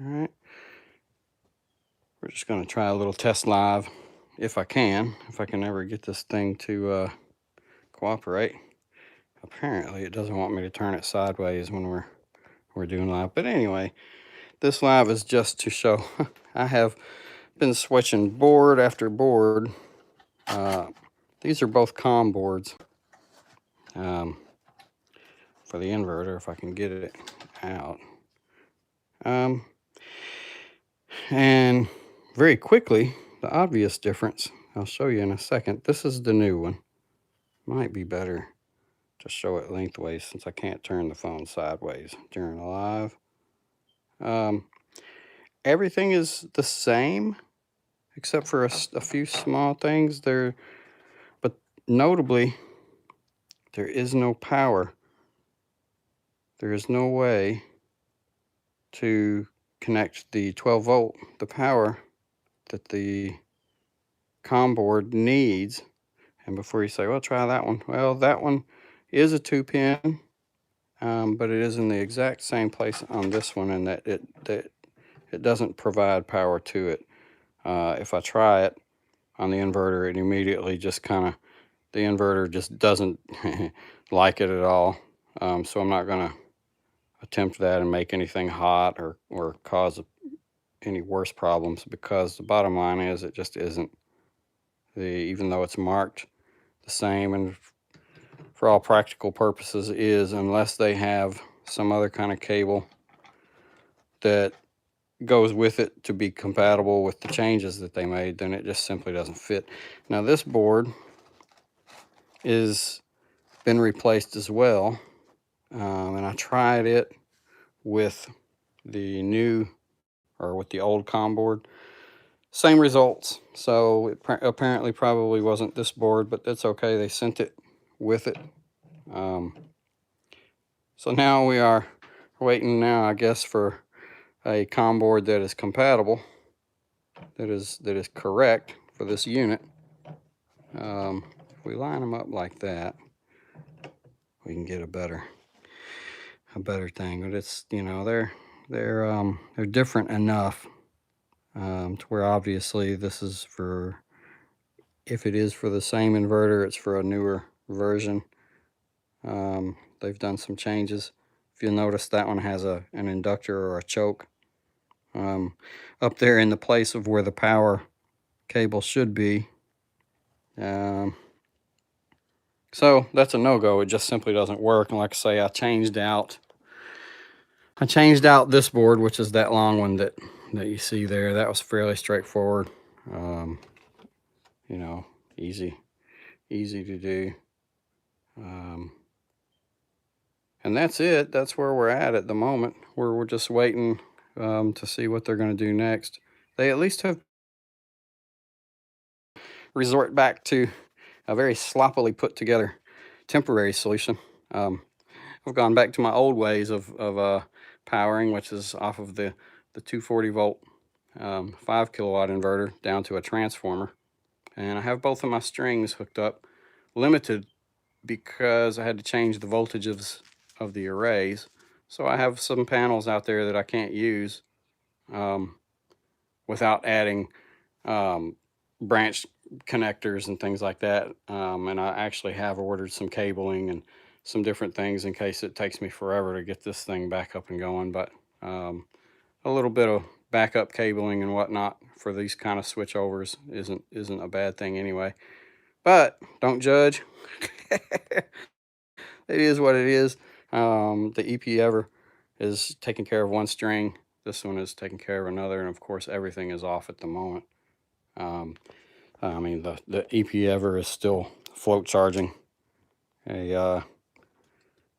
All right. We're just going to try a little test live if I can ever get this thing to cooperate. Apparently it doesn't want me to turn it sideways when we're doing live. But anyway, this live is just to show I have been switching board after board. These are both COM boards for the inverter, if I can get it out. And very quickly, the obvious difference, I'll show you in a second. This is the new one. Might be better to show it lengthways since I can't turn the phone sideways during a live. Everything is the same except for a few small things there, but notably, there is no power. There is no way to connect the 12 volt, the power that the COM board needs. And before you say, well, try that one. Well, that one is a 2-pin, but it is in the exact same place on this one, and that it doesn't provide power to it. If I try it on the inverter, it immediately just the inverter just doesn't like it at all. So I'm not going to attempt that and make anything hot or cause any worse problems, because the bottom line is it just isn't. Even though it's marked the same and for all practical purposes is, unless they have some other kind of cable that goes with it to be compatible with the changes that they made, then it just simply doesn't fit. Now this board is been replaced as well, and I tried it with the new or with the old COM board. Same results. So it apparently probably wasn't this board, but that's okay. They sent it with it. So now we are waiting now, I guess, for a COM board that is compatible, that is correct for this unit. If we line them up like that, we can get a better thing. But it's, you know, they're different enough to where obviously this is for, if it is for the same inverter, it's for a newer version. They've done some changes. If you'll notice, that one has an inductor or a choke up there in the place of where the power cable should be. So that's a no-go. It just simply doesn't work. And like I say, I changed out this board, which is that long one that you see there. That was fairly straightforward. You know, easy to do. And that's it. That's where we're at the moment. We're just waiting to see what they're going to do next. They at least have resort back to a very sloppily put together temporary solution. I've gone back to my old ways of powering, which is off of the 240 volt 5 kilowatt inverter down to a transformer. And I have both of my strings hooked up, limited because I had to change the voltages of the arrays. So I have some panels out there that I can't use without adding branch connectors and things like that. And I actually have ordered some cabling and some different things in case it takes me forever to get this thing back up and going. But a little bit of backup cabling and whatnot for these kind of switchovers isn't a bad thing anyway. But don't judge. It is what it is. The EP-Ever is taking care of one string. This one is taking care of another, and of course everything is off at the moment. I mean, the EP-Ever is still float charging a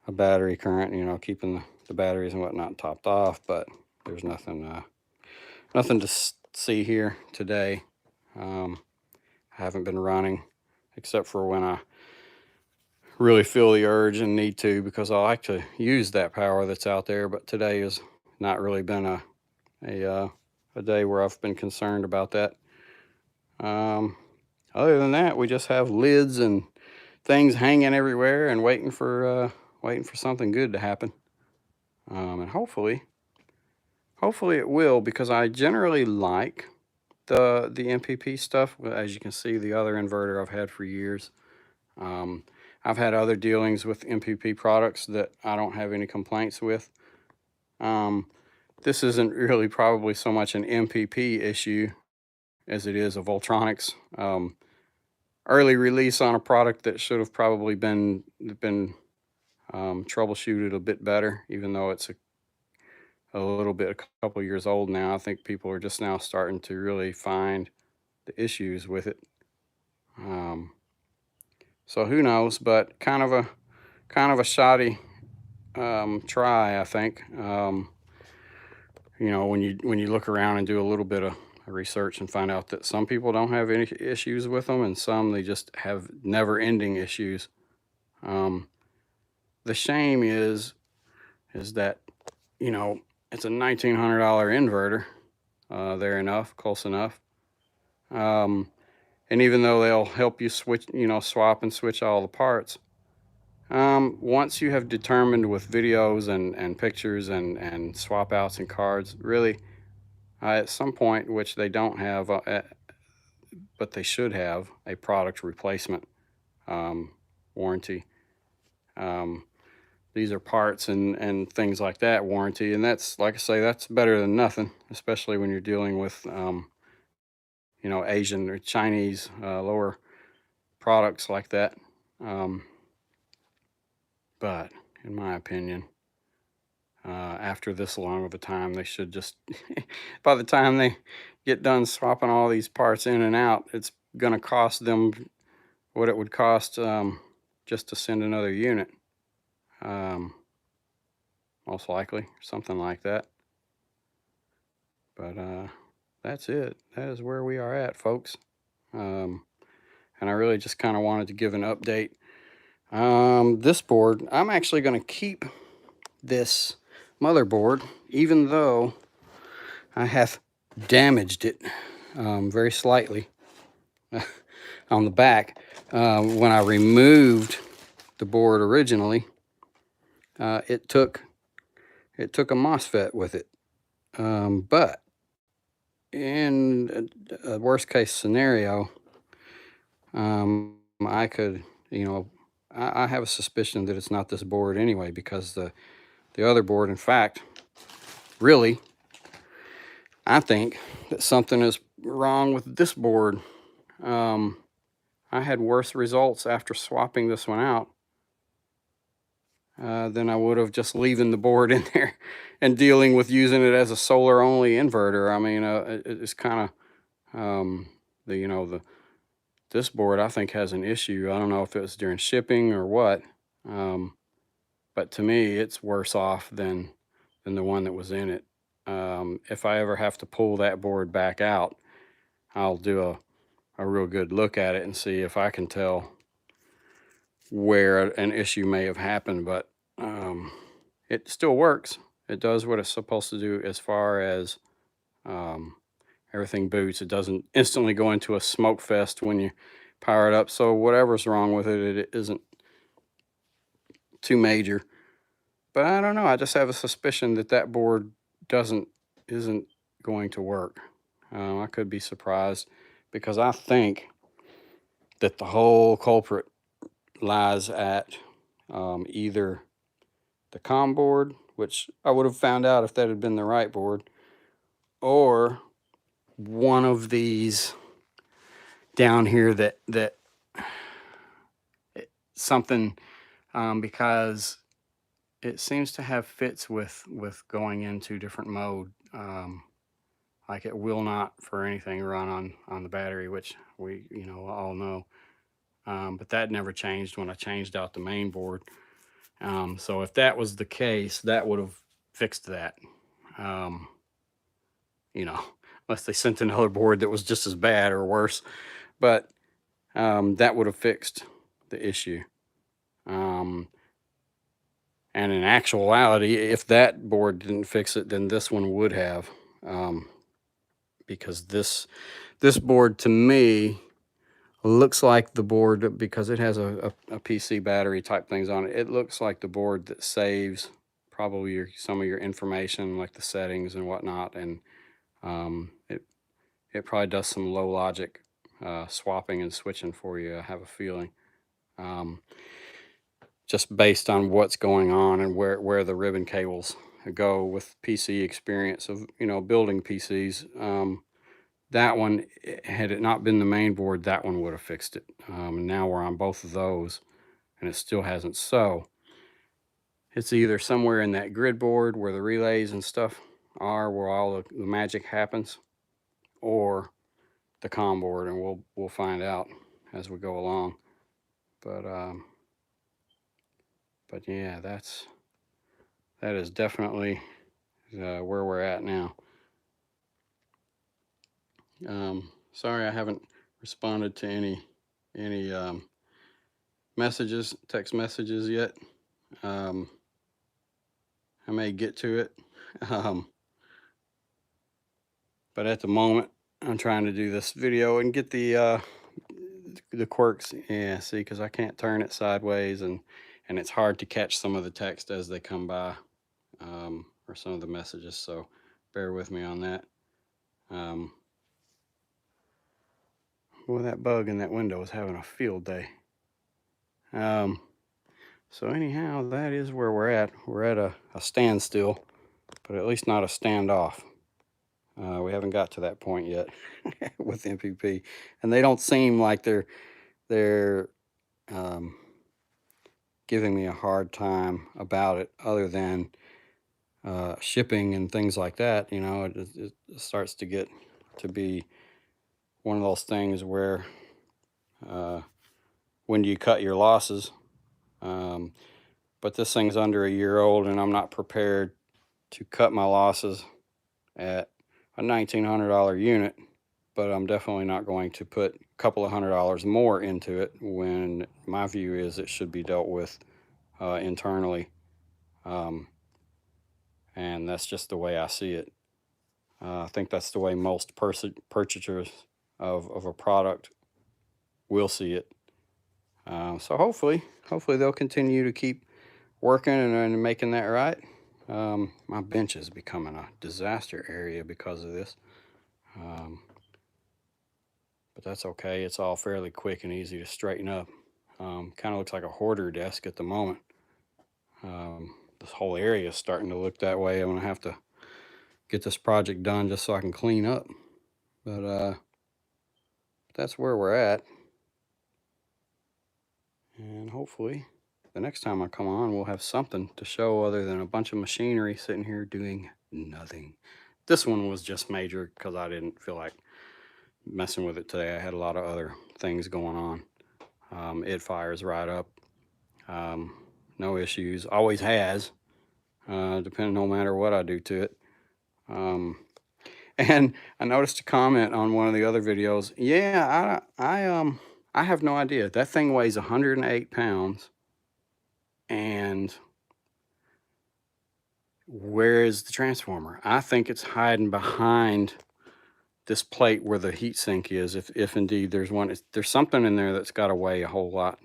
battery current, you know, keeping the batteries and whatnot topped off, but there's nothing to see here today. I haven't been running except for when I really feel the urge and need to, because I like to use that power that's out there. But today has not really been a day where I've been concerned about that. Other than that, we just have lids and things hanging everywhere and waiting for something good to happen. And hopefully Hopefully it will, because I generally like the MPP stuff. Well, as you can see, the other inverter I've had for years. Um, I've had other dealings with MPP products that I don't have any complaints with. This isn't really probably so much an MPP issue as it is a Voltronics early release on a product that should have probably been troubleshooted a bit better, even though it's a little bit, a couple years old now. I think people are just now starting to really find the issues with it. So who knows? But kind of a shoddy try, I think. You know, when you look around and do a little bit of research and find out that some people don't have any issues with them, and some they just have never-ending issues. The shame is that, you know, it's a $1,900 inverter. They're enough, close enough. And even though they'll help you switch, you know, swap and switch all the parts, once you have determined with videos and pictures and swap outs and cards, really, at some point, which they don't have, but they should have, a product replacement warranty. These are parts and things like that warranty, and that's, like I say, that's better than nothing, especially when you're dealing with you know, Asian or Chinese lower products like that. But in my opinion, after this long of a time, they should just by the time they get done swapping all these parts in and out, it's going to cost them what it would cost just to send another unit, most likely, something like that. But that's it. That is where we are at, folks. And I really just kind of wanted to give an update. This board, I'm actually going to keep this motherboard, even though I have damaged it very slightly on the back. When I removed the board originally, it took a MOSFET with it. But in a worst case scenario, I could, you know, I have a suspicion that it's not this board anyway, because the other board, in fact, really, I think that something is wrong with this board. I had worse results after swapping this one out than I would have just leaving the board in there and dealing with using it as a solar only inverter. I mean, it's kind of this board, I think, has an issue. I don't know if it was during shipping or what, but to me, it's worse off than the one that was in it. If I ever have to pull that board back out, I'll do a real good look at it and see if I can tell where an issue may have happened. But it still works. It does what it's supposed to do as far as everything boots. It doesn't instantly go into a smoke fest when you power it up. So whatever's wrong with it, it isn't too major. But I don't know. I just have a suspicion that that board isn't going to work. I could be surprised, because I think that the whole culprit lies at either the COM board, which I would have found out if that had been the right board, or one of these down here that something, because it seems to have fits with going into different mode. Like it will not for anything run on the battery, which we, you know, all know. But that never changed when I changed out the main board. So if that was the case, that would have fixed that. You know, unless they sent another board that was just as bad or worse. But that would have fixed the issue. And in actuality, if that board didn't fix it, then this one would have. Because this board, to me, looks like the board, because it has a PC battery type things on it. It looks like the board that saves probably some of your information like the settings and whatnot, and it probably does some low logic swapping and switching for you, I have a feeling. Just based on what's going on and where the ribbon cables go with PC experience of, building PCs. That one, had it not been the main board, that one would have fixed it. Now we're on both of those and it still hasn't. So it's either somewhere in that grid board where the relays and stuff are, where all the magic happens, or the COM board, and we'll find out as we go along. But yeah, that is definitely where we're at now. Sorry I haven't responded to any messages, text messages yet. I may get to it, but at the moment I'm trying to do this video and get the quirks. Yeah, see, because I can't turn it sideways, and it's hard to catch some of the text as they come by, or some of the messages, so bear with me on that. Well, that bug in that window is having a field day. So anyhow, that is where we're at. We're at a standstill, but at least not a standoff. We haven't got to that point yet with MPP, and they don't seem like they're giving me a hard time about it, other than shipping and things like that. It starts to get to be one of those things where when do you cut your losses? But this thing's under a year old, and I'm not prepared to cut my losses at a $1,900 unit, but I'm definitely not going to put a couple of $100 more into it when my view is it should be dealt with internally. And that's just the way I see it. I think that's the way most purchasers of a product will see it. So hopefully they'll continue to keep working and making that right. My bench is becoming a disaster area because of this. But that's okay. It's all fairly quick and easy to straighten up. Kind of looks like a hoarder desk at the moment. This whole area is starting to look that way. I'm going to have to get this project done just so I can clean up. But that's where we're at. And hopefully the next time I come on, we'll have something to show other than a bunch of machinery sitting here doing nothing. This one was just major because I didn't feel like messing with it today. I had a lot of other things going on. It fires right up. No issues. Always has, depending no matter what I do to it. And I noticed a comment on one of the other videos. Yeah, I have no idea. That thing weighs 108 pounds. And where is the transformer? I think it's hiding behind this plate where the heat sink is, if indeed there's one. There's something in there that's got to weigh a whole lot.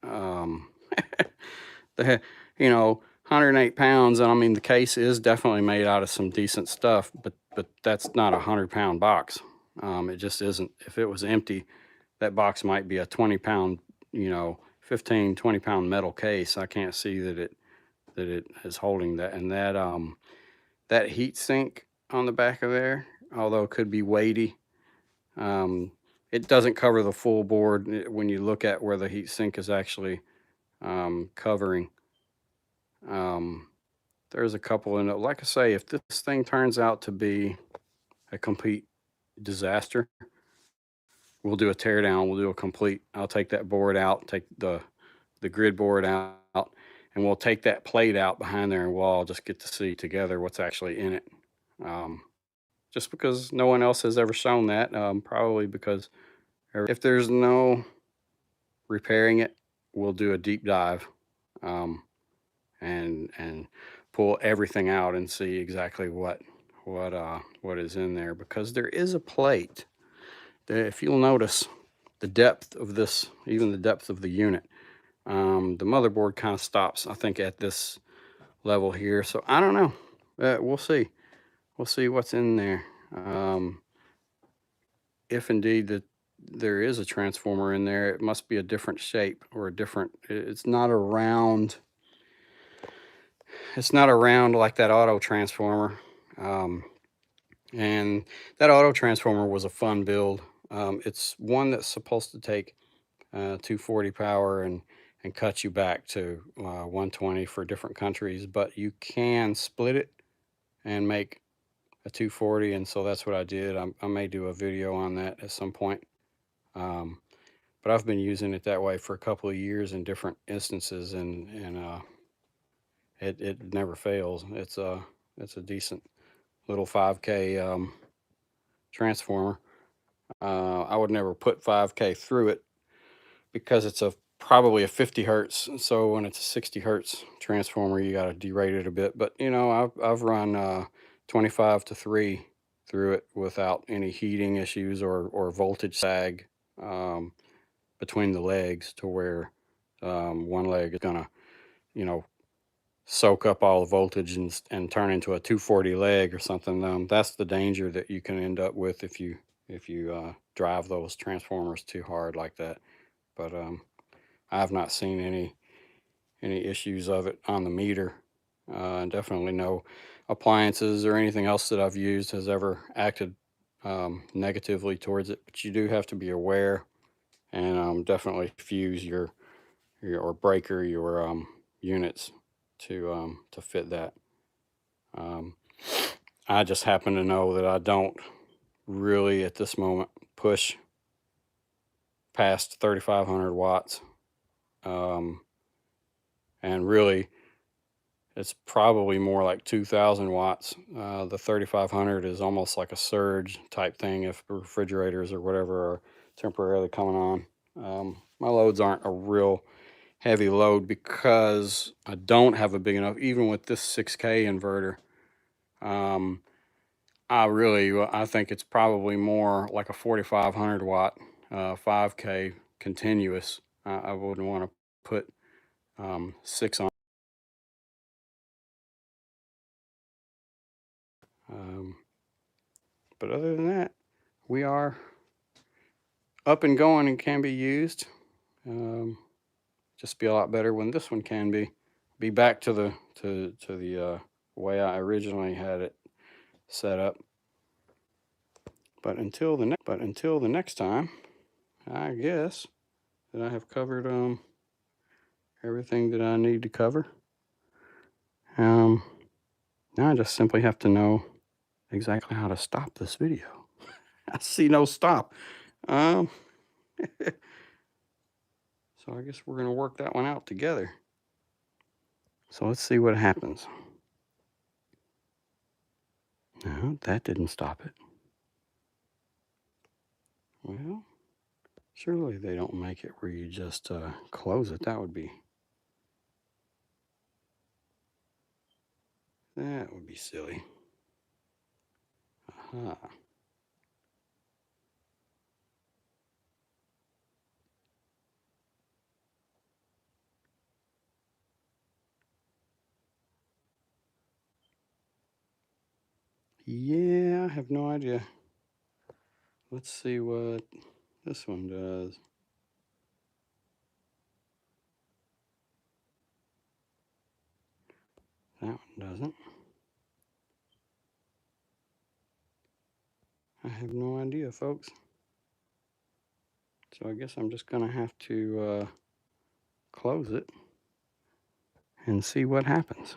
108 pounds, and I mean, the case is definitely made out of some decent stuff, but that's not a 100-pound box. It just isn't. If it was empty, that box might be a 20-pound, 15, 20-pound metal case. I can't see that it is holding that. And that heat sink on the back of there, although it could be weighty, it doesn't cover the full board when you look at where the heat sink is actually covering. There's a couple, and like I say, if this thing turns out to be a complete disaster, we'll do a tear down. We'll do a complete. I'll take that board out, take the grid board out, and we'll take that plate out behind there, and we'll all just get to see together what's actually in it. Just because no one else has ever shown that, probably because if there's no repairing it, we'll do a deep dive and pull everything out and see exactly what is in there, because there is a plate. If you'll notice the depth of this, even the depth of the unit, the motherboard kind of stops, I think, at this level here. So I don't know. We'll see. We'll see what's in there. If indeed that there is a transformer in there, it must be a different shape or a different. It's not a round. It's not a round like that auto transformer. And that auto transformer was a fun build. It's one that's supposed to take 240 power and cut you back to 120 for different countries, but you can split it and make a 240, and so that's what I did. I may do a video on that at some point. But I've been using it that way for a couple of years in different instances, and it never fails. It's a decent little 5K transformer. I would never put 5K through it because it's probably a 50 hertz. So when it's a 60 hertz transformer, you got to derate it a bit. But you know, I've run 25 to 3 through it without any heating issues or voltage sag between the legs to where one leg is gonna, you know, soak up all the voltage and turn into a 240 leg or something. That's the danger that you can end up with if you drive those transformers too hard like that. But I have not seen any issues of it on the meter. And definitely no appliances or anything else that I've used has ever acted negatively towards it. But you do have to be aware and definitely fuse your or breaker your units to fit that. I just happen to know that I don't really at this moment push past 3,500 watts. And really, it's probably more like 2,000 watts. The 3,500 is almost like a surge type thing if refrigerators or whatever are temporarily coming on. My loads aren't a real heavy load because I don't have a big enough, even with this 6K inverter. I think it's probably more like a 4,500 watt 5K continuous. I wouldn't want to put 6 on. But other than that, we are up and going and can be used. Just be a lot better when this one can be back to the way I originally had it set up. But until the next time, I guess that I have covered everything that I need to cover. Now I just simply have to know exactly how to stop this video. I see no stop. Um, so I guess we're gonna work that one out together. So let's see what happens. No, that didn't stop it. Well, surely they don't make it where you just close it. That would be silly. Aha. Yeah, I have no idea. Let's see what this one does. That one doesn't. I have no idea, folks. So I guess I'm just gonna have to close it and see what happens.